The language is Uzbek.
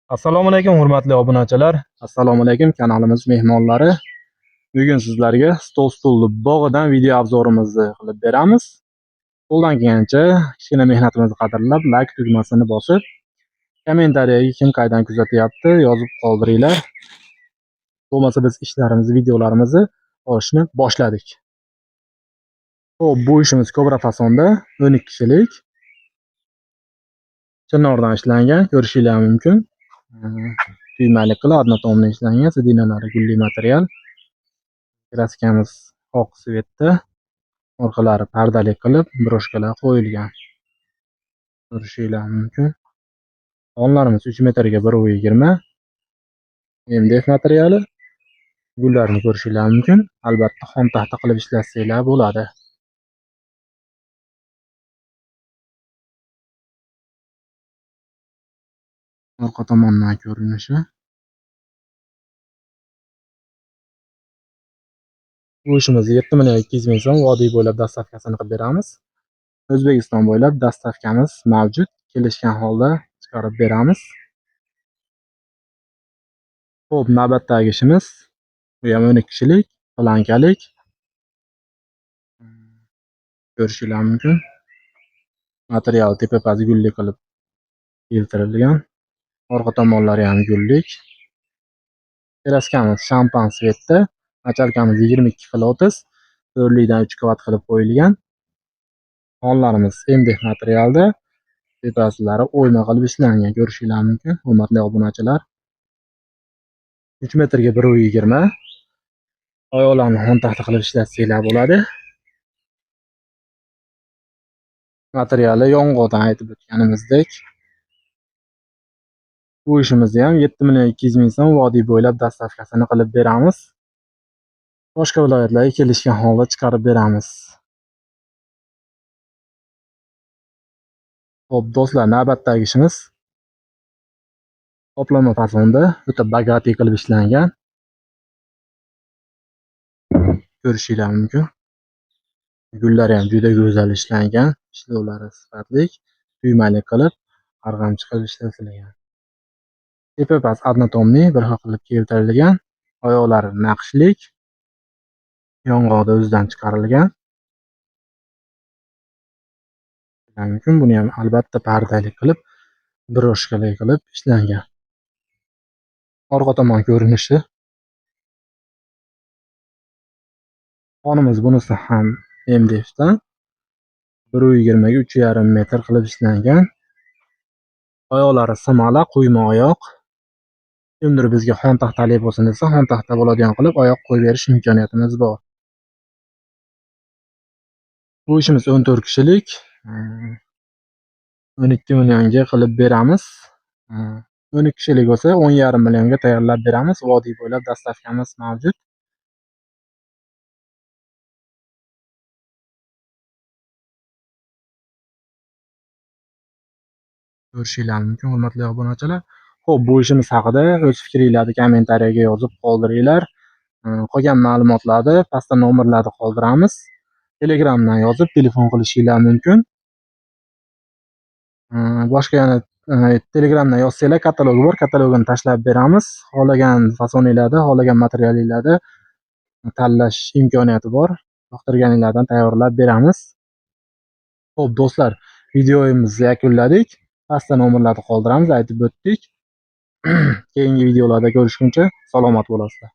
Assalomu alaykum hurmatli obunachilar. Assalomu alaykum kanalimiz mehmonlari. Bugun sizlarga stol-stulli bog'idan video obzorimizni qilib beramiz. Qo'ldan kelgancha kichkina mehnatimizni qadrlab, like tugmasini bosib, kommentariyaga kim qaydan kuzatyapti yozib qoldiringlar. Bo'lmasa biz ishlarimizni, videolarimizni olishni boshladik. Xo'p, bu ishimiz Cobra fasonda 12 kishilik chinordan ishlangan, ko'rishingiz mumkin. Tüymali qilib однотонный ishlangan, sidinalari gulli material. Kraskamiz oq svetda, orqalari pardali qilib broshkalar qo'yilgan. Ko'rishingiz mumkin. G'onlarimiz 3 metrga 1,20 MDF materiali. Gullarni ko'rishingiz mumkin. Albatta xom taxta qilib ishlasanglar bo'ladi. Orqa tomondan ko'rinishi. Bu ishimizni 7,200 ming so'm vodiy bo'ylab dastavkasini qilib beramiz. O'zbekiston bo'ylab dastavkamiz mavjud. Kelishgan holda chiqarib beramiz. Xo'p, navbatdagi ishimiz bu ham 12 kishilik, plankalik. Ko'rishingiz mumkin. Material tepa-past gulli qilib keltirilgan. Orqa tomonlari ham gullik. Kraskamiz shampan svetda. Machalkamiz 22x30, 4likdan 3 kvadrat qilib qo'yilgan. G'onlarimiz MDF materialda, tepasilari o'yma qilib ishlangan. Ko'rishingiz mumkin, hurmatli obunachilar. 3 metrga 1,20. Oyoqlarni xom taxta qilib ishlatsanglar bo'ladi. Materiali yong'oqdan aytib o'tganimizdek. Bu ishimizni ham 7,200 ming so'm vodiy bo'ylab dastavkasini qilib beramiz. Boshqa viloyatlarga kelishgan holda chiqarib beramiz. Xo'p do'stlar, navbatdagi ishimiz qoplama fasonda o'ta bagatiy qilib ishlangan. Ko'rishingiz mumkin. Gullari ham juda go'zal ishlangan, ishlovlari sifatli, tuymali qilib, arg'amchi qilib ishlatilgan. Tepa-past однотонный bir xil qilib keltirilgan. Oyoqlari naqshlik, yong'oqda o'zidan chiqarilgan. Mumkin buni ham albatta pardali qilib, broshkali qilib ishlangan. Orqa tomon ko'rinishi. Xonimiz bunisi ham MDFdan 1,20 ga 3,5 metr qilib ishlangan. Oyoqlari simala, quyma oyoq. Kimdir bizga xom taxtali bo'lsin desa, xom taxta bo'ladigan qilib oyoq qo'yib berish imkoniyatimiz bor. Bu ishimiz 14 kishilik, 12 millionga qilib beramiz. 12 kishilik bo'lsa 10,5 millionga tayyorlab beramiz. Vodiy bo'ylab dastavkamiz mavjud. Ko'rishingiz mumkin, hurmatli obunachilar. Xo'p, bu ishimiz haqida o'z fikringizni kommentariyaga yozib qoldiringlar. Qolgan ma'lumotlarni pastda nomerlarni qoldiramiz. Telegramdan yozib telefon qilishingiz mumkin. Boshqa yana Telegramdan yozsanglar katalogi bor, katalogini tashlab beramiz. Xohlagan fasoninglarda, xohlagan materialinglarda tanlash imkoniyati bor. Yoqtirganinglardan tayyorlab beramiz. Xo'p do'stlar, videomizni yakunladik. Pastda nomerlarni qoldiramiz, aytib o'tdik. Keyingi videolarda ko'rishguncha salomat bo'lasizlar.